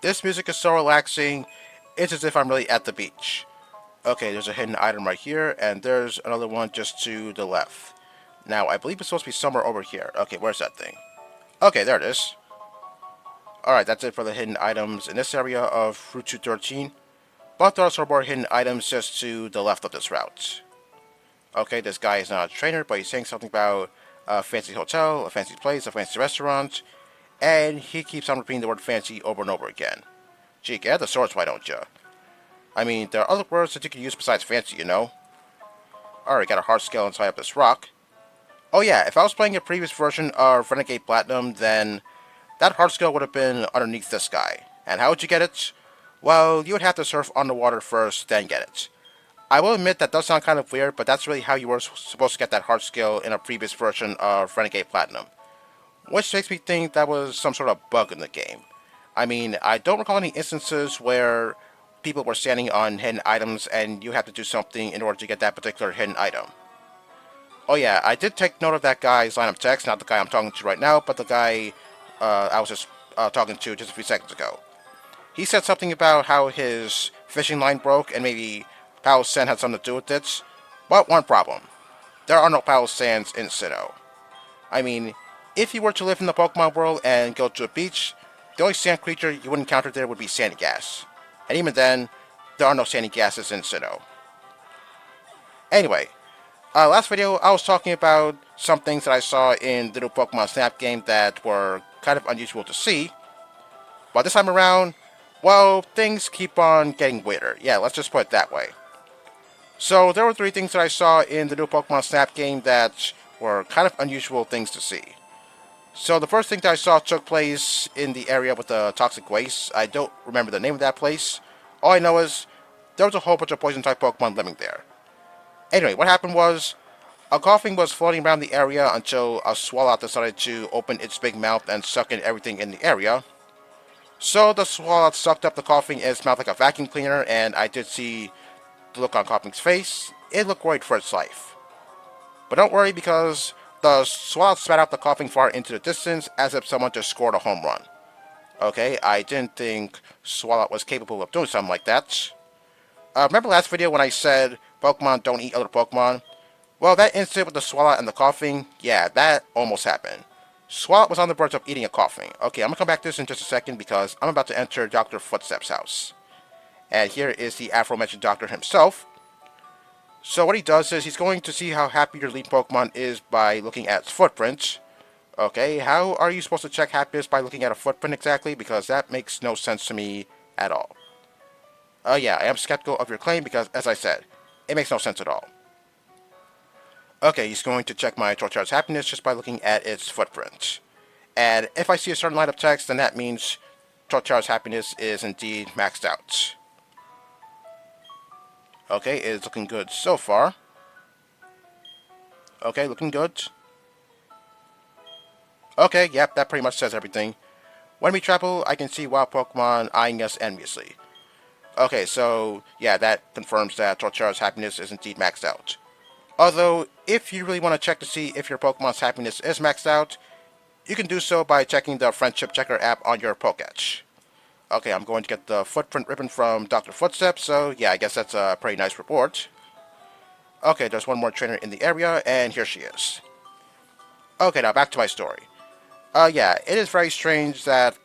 This music is so relaxing, it's as if I'm really at the beach. Okay, there's a hidden item right here, and there's another one just to the left. Now, I believe it's supposed to be somewhere over here. Okay, where's that thing? Okay, there it is. Alright, that's it for the hidden items in this area of Route 213. But there are also more hidden items just to the left of this route. Okay, this guy is not a trainer, but he's saying something about a fancy hotel, a fancy place, a fancy restaurant, and he keeps on repeating the word fancy over and over again. Gee, get the source, why don't you? I mean, there are other words that you can use besides fancy, you know? Alright, got a hard scale inside of this rock. Oh yeah, if I was playing a previous version of Renegade Platinum, then that hard skill would have been underneath this guy. And how would you get it? Well, you would have to surf underwater first, then get it. I will admit that does sound kind of weird, but that's really how you were supposed to get that hard skill in a previous version of Renegade Platinum. Which makes me think that was some sort of bug in the game. I mean, I don't recall any instances where people were standing on hidden items and you have to do something in order to get that particular hidden item. Oh yeah, I did take note of that guy's line of text, not the guy I'm talking to right now, but the guy I was just talking to just a few seconds ago. He said something about how his fishing line broke and maybe Palo Sand had something to do with it. But one problem. There are no Palo Sands in Sinnoh. I mean, if you were to live in the Pokemon world and go to a beach, the only sand creature you would encounter there would be Sandy Gas. And even then, there are no Sandy Gases in Sinnoh. Anyway, last video I was talking about some things that I saw in the new Pokemon Snap game that were kind of unusual to see. But this time around, well, things keep on getting weirder. Yeah, let's just put it that way. So there were three things that I saw in the new Pokemon Snap game that were kind of unusual things to see. So the first thing that I saw took place in the area with the toxic waste. I don't remember the name of that place. All I know is there was a whole bunch of poison type Pokemon living there. Anyway, what happened was a coughing was floating around the area until a Swallow decided to open its big mouth and suck in everything in the area. So the Swallow sucked up the coughing in its mouth like a vacuum cleaner, and I did see the look on Coughing's face. It looked worried for its life. But don't worry, because the Swallow spat out the coughing far into the distance as if someone just scored a home run. Okay, I didn't think Swallow was capable of doing something like that. Remember last video when I said Pokemon don't eat other Pokemon? Well, that incident with the Swallow and the coughing, yeah, that almost happened. Swallow was on the verge of eating a coughing. Okay, I'm gonna come back to this in just a second because I'm about to enter Dr. Footstep's house. And here is the aforementioned doctor himself. So what he does is he's going to see how happy your lead Pokemon is by looking at its footprint. Okay, how are you supposed to check happiness by looking at a footprint exactly? Because that makes no sense to me at all. Yeah, I am skeptical of your claim because, as I said, it makes no sense at all. Okay, he's going to check my Torterra's happiness just by looking at its footprint. And if I see a certain line of text, then that means Torterra's happiness is indeed maxed out. Okay, it's looking good so far. Okay, looking good. Okay, yep, that pretty much says everything. When we travel, I can see wild Pokemon eyeing us enviously. Okay, so yeah, that confirms that Torterra's happiness is indeed maxed out. Although, if you really want to check to see if your Pokemon's happiness is maxed out, you can do so by checking the Friendship Checker app on your Pokédex. Okay, I'm going to get the footprint ribbon from Dr. Footstep, so yeah, I guess that's a pretty nice report. Okay, there's one more trainer in the area, and here she is. Okay, now back to my story. Yeah, it is very strange that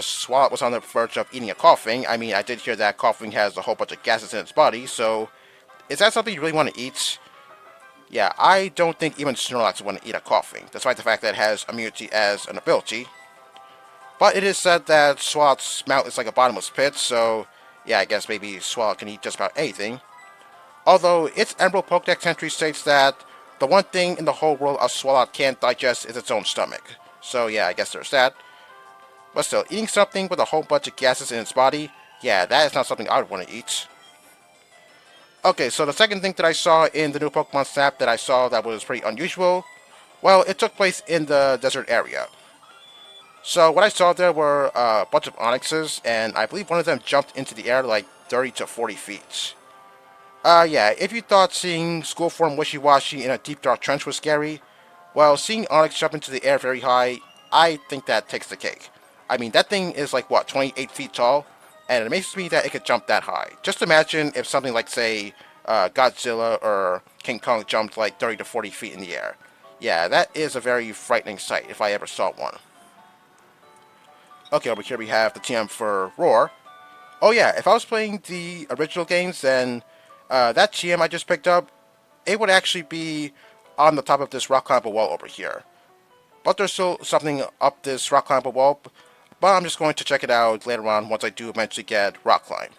Swallow was on the verge of eating a coughing. I mean, I did hear that coughing has a whole bunch of gases in its body, so is that something you really want to eat? Yeah, I don't think even Snorlax would want to eat a coughing, despite the fact that it has immunity as an ability. But it is said that Swallow's mouth is like a bottomless pit, so yeah, I guess maybe Swallow can eat just about anything. Although its Emerald Pokédex entry states that the one thing in the whole world a Swallow can't digest is its own stomach. So yeah, I guess there's that. But still, eating something with a whole bunch of gases in its body, yeah, that is not something I would want to eat. Okay, so the second thing that I saw in the new Pokemon Snap that I saw that was pretty unusual, well, it took place in the desert area. So what I saw there were a bunch of Onyxes, and I believe one of them jumped into the air like 30 to 40 feet. Yeah, if you thought seeing School Form Wishy-Washy in a deep dark trench was scary, well, seeing Onyx jump into the air very high, I think that takes the cake. I mean, that thing is like, what, 28 feet tall? And it amazes me that it could jump that high. Just imagine if something like, say, Godzilla or King Kong jumped like 30 to 40 feet in the air. Yeah, that is a very frightening sight if I ever saw one. Okay, over here we have the TM for Roar. Oh yeah, if I was playing the original games, then that TM I just picked up, it would actually be on the top of this rock climber wall over here. But there's still something up this rock climber wall, but I'm just going to check it out later on once I do eventually get rock climb.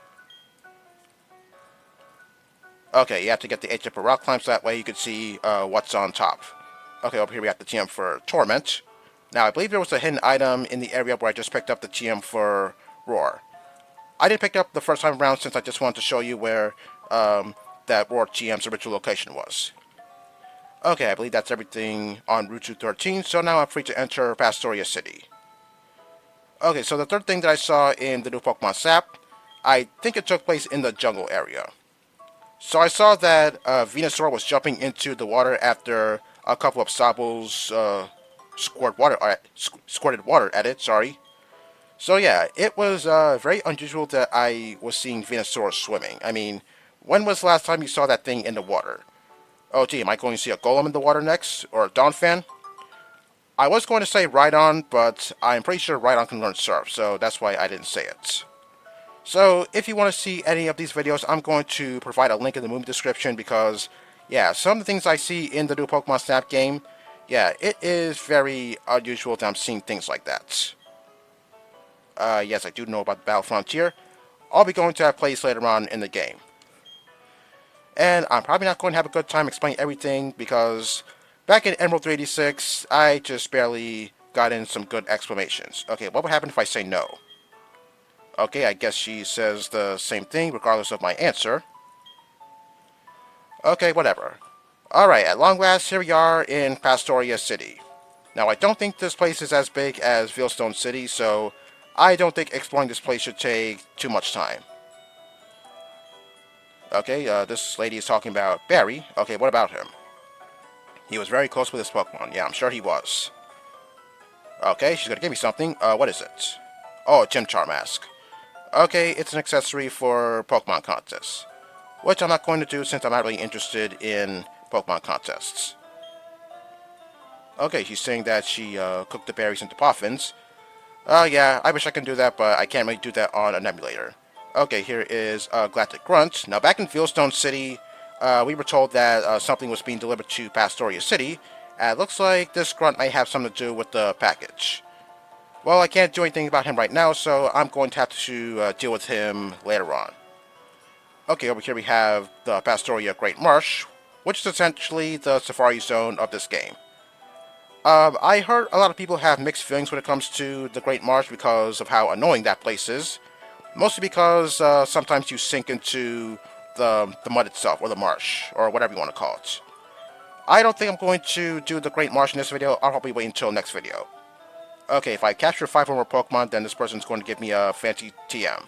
Okay, you have to get the H up for rock climb so that way you can see what's on top. Okay, over here we have the TM for Torment. Now, I believe there was a hidden item in the area where I just picked up the TM for Roar. I didn't pick it up the first time around since I just wanted to show you where that Roar TM's original location was. Okay, I believe that's everything on Route 213, so now I'm free to enter Pastoria City. Okay, so the third thing that I saw in the new Pokemon Sap, I think it took place in the jungle area. So I saw that Venusaur was jumping into the water after a couple of Sables squirted water at it, sorry. So yeah, it was very unusual that I was seeing Venusaur swimming. I mean, when was the last time you saw that thing in the water? Oh gee, am I going to see a Golem in the water next? Or a Donphan? I was going to say Rhydon, but I'm pretty sure Rhydon can learn Surf, so that's why I didn't say it. So, if you want to see any of these videos, I'm going to provide a link in the movie description because, yeah, some of the things I see in the new Pokemon Snap game, yeah, it is very unusual that I'm seeing things like that. Yes, I do know about the Battle Frontier. I'll be going to that place later on in the game. And I'm probably not going to have a good time explaining everything because back in Emerald 386, I just barely got in some good explanations. Okay, what would happen if I say no? Okay, I guess she says the same thing regardless of my answer. Okay, whatever. Alright, at long last, here we are in Pastoria City. Now, I don't think this place is as big as Veilstone City, so I don't think exploring this place should take too much time. Okay, this lady is talking about Barry. Okay, what about him? He was very close with his Pokemon. Yeah, I'm sure he was. Okay, she's gonna give me something. What is it? Oh, a Chimchar mask. Okay, it's an accessory for Pokemon contests. Which I'm not going to do since I'm not really interested in Pokemon contests. Okay, she's saying that she cooked the berries into poffins. Yeah, I wish I could do that, but I can't really do that on an emulator. Okay, here is Galactic Grunt. Now, back in Veilstone City, we were told that something was being delivered to Pastoria City. It looks like this Grunt may have something to do with the package. Well, I can't do anything about him right now, so I'm going to have to deal with him later on. Okay, over here we have the Pastoria Great Marsh, which is essentially the Safari Zone of this game. I heard a lot of people have mixed feelings when it comes to the Great Marsh because of how annoying that place is. Mostly because sometimes you sink into the mud itself, or the marsh, or whatever you want to call it. I don't think I'm going to do the Great Marsh in this video. I'll probably wait until next video. Okay, if I capture 5 or more Pokemon, then this person's going to give me a fancy TM.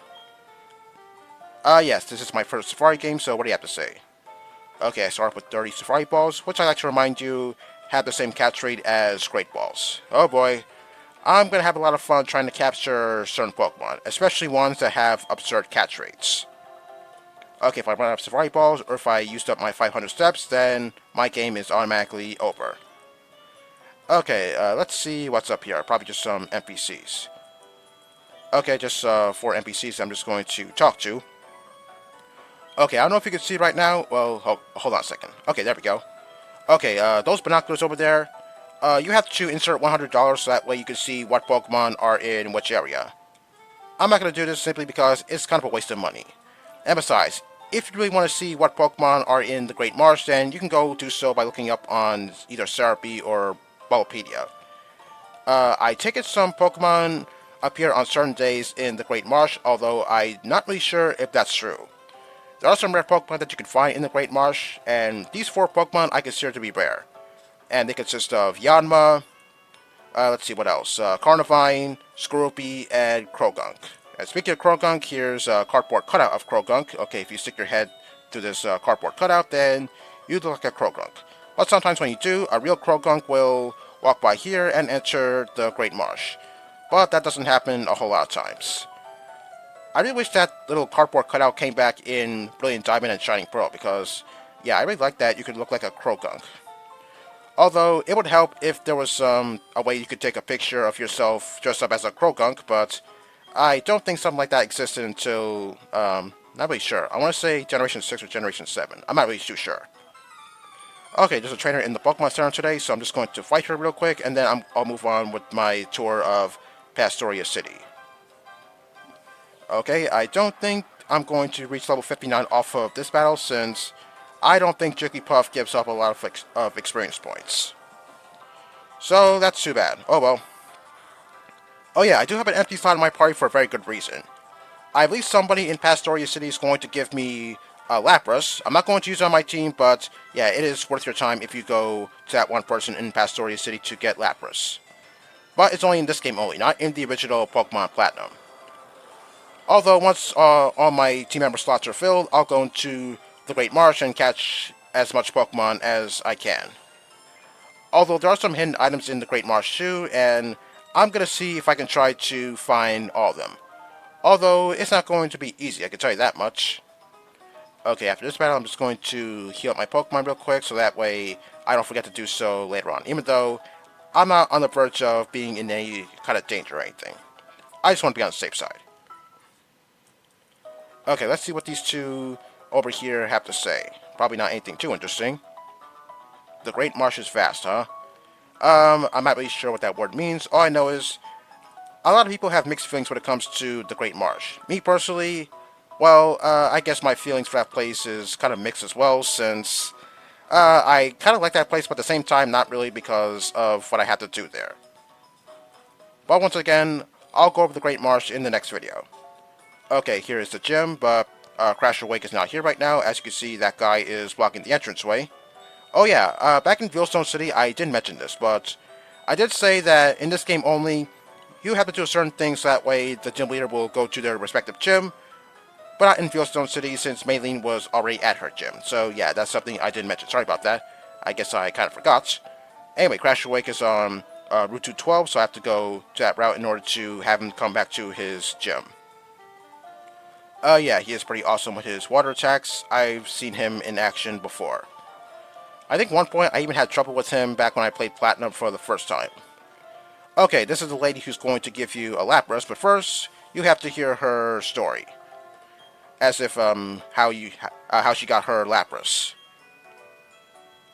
Yes, this is my first Safari game, so what do you have to say? Okay, I start off with 30 Safari Balls, which I like to remind you have the same catch rate as Great Balls. Oh boy, I'm going to have a lot of fun trying to capture certain Pokemon, especially ones that have absurd catch rates. Okay, if I run out of Safari Balls, or if I used up my 500 steps, then my game is automatically over. Okay, let's see what's up here. Probably just some NPCs. Okay, just 4 NPCs I'm just going to talk to. Okay, I don't know if you can see right now. Well, hold on a second. Okay, there we go. Okay, those binoculars over there, you have to insert $100 so that way you can see what Pokemon are in which area. I'm not going to do this simply because it's kind of a waste of money. And besides, if you really want to see what Pokemon are in the Great Marsh, then you can go do so by looking up on either Serapi or Bulbapedia. I take it some Pokemon appear on certain days in the Great Marsh, although I'm not really sure if that's true. There are some rare Pokemon that you can find in the Great Marsh, and these 4 Pokemon I consider to be rare. And they consist of Yanma, let's see what else, Carnivine, Skorupi, and Krogunk. And speaking of Krogunk, here's a cardboard cutout of Krogunk. Okay, if you stick your head through this cardboard cutout, then you look like a Krogunk. But sometimes when you do, a real Krogunk will walk by here and enter the Great Marsh. but that doesn't happen a whole lot of times. I really wish that little cardboard cutout came back in Brilliant Diamond and Shining Pearl because, yeah, I really like that. You could look like a Croagunk. Although, it would help if there was a way you could take a picture of yourself dressed up as a Croagunk, but I don't think something like that existed until, not really sure. I want to say Generation 6 or Generation 7. I'm not really too sure. Okay, there's a trainer in the Pokemon Center today, so I'm just going to fight her real quick, and then I'll move on with my tour of Pastoria City. Okay, I don't think I'm going to reach level 59 off of this battle, since I don't think Jigglypuff gives up a lot of experience points. So, that's too bad. Oh well. Oh yeah, I do have an empty slot in my party for a very good reason. I believe somebody in Pastoria City is going to give me Lapras. I'm not going to use it on my team, but yeah, it is worth your time if you go to that one person in Pastoria City to get Lapras. But it's only in this game only, not in the original Pokemon Platinum. Although once all my team member slots are filled, I'll go into the Great Marsh and catch as much Pokemon as I can. Although there are some hidden items in the Great Marsh too, and I'm going to see if I can try to find all of them. Although, it's not going to be easy, I can tell you that much. Okay, after this battle, I'm just going to heal up my Pokemon real quick, so that way I don't forget to do so later on. Even though I'm not on the verge of being in any kind of danger or anything. I just want to be on the safe side. Okay, let's see what these two over here have to say. Probably not anything too interesting. The Great Marsh is vast, huh? I'm not really sure what that word means. All I know is a lot of people have mixed feelings when it comes to the Great Marsh. Me personally, well, I guess my feelings for that place is kind of mixed as well, since I kind of like that place, but at the same time, not really because of what I have to do there. But once again, I'll go over the Great Marsh in the next video. Okay, here is the gym, but Crasher Wake is not here right now. As you can see, that guy is blocking the entranceway. Oh yeah, back in Fieldstone City, I did mention this, but I did say that in this game only, you have to do certain things so that way the gym leader will go to their respective gym, but not in Fieldstone City since Maylene was already at her gym. So yeah, that's something I did mention. Sorry about that. I guess I kind of forgot. Anyway, Crash Awake is on Route 212, so I have to go to that route in order to have him come back to his gym. Yeah, he is pretty awesome with his water attacks. I've seen him in action before. I think one point I even had trouble with him back when I played Platinum for the first time. Okay, this is the lady who's going to give you a Lapras, but first, you have to hear her story. As if, how she got her Lapras.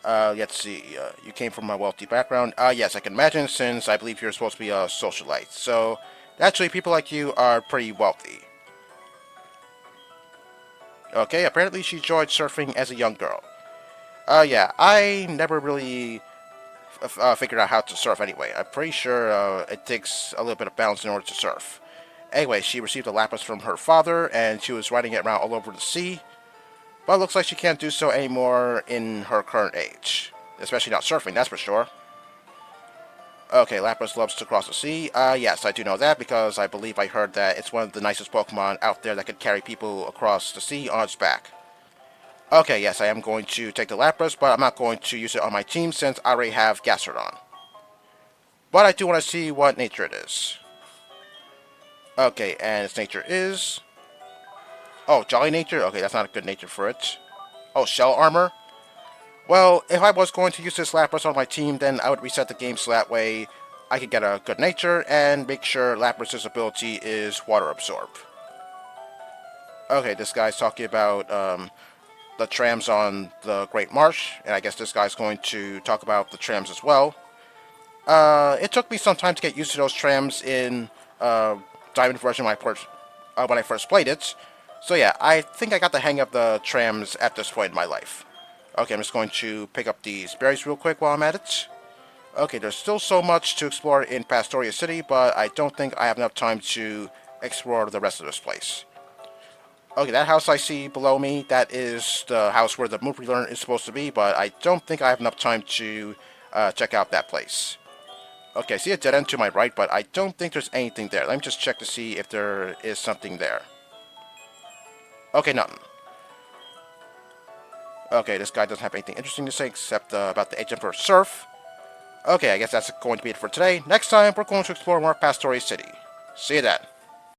Let's see, you came from a wealthy background. Yes, I can imagine, since I believe you're supposed to be a socialite. So, actually, people like you are pretty wealthy. Okay, apparently she enjoyed surfing as a young girl. Yeah, I never really figured out how to surf anyway. I'm pretty sure it takes a little bit of balance in order to surf. Anyway, she received a Lapras from her father, and she was riding it around all over the sea. But it looks like she can't do so anymore in her current age. Especially not surfing, that's for sure. Okay, Lapras loves to cross the sea. Yes, I do know that because I believe I heard that it's one of the nicest Pokemon out there that could carry people across the sea on its back. Okay, yes, I am going to take the Lapras, but I'm not going to use it on my team since I already have Gastrodon. But I do want to see what nature it is. Okay, and its nature is... Oh, Jolly Nature? Okay, that's not a good nature for it. Oh, Shell Armor? Well, if I was going to use this Lapras on my team, then I would reset the game so that way I could get a good nature and make sure Lapras' ability is Water Absorb. Okay, this guy's talking about the trams on the Great Marsh, and I guess this guy's going to talk about the trams as well. It took me some time to get used to those trams in Diamond version when I first played it. So yeah, I think I got the hang of the trams at this point in my life. Okay, I'm just going to pick up these berries real quick while I'm at it. Okay, there's still so much to explore in Pastoria City, but I don't think I have enough time to explore the rest of this place. Okay, that house I see below me, that is the house where the move relearn is supposed to be, but I don't think I have enough time to check out that place. Okay, I see a dead end to my right, but I don't think there's anything there. Let me just check to see if there is something there. Okay, nothing. Okay, this guy doesn't have anything interesting to say except about the agent for Surf. Okay, I guess that's going to be it for today. Next time, we're going to explore more past Story City. See you then.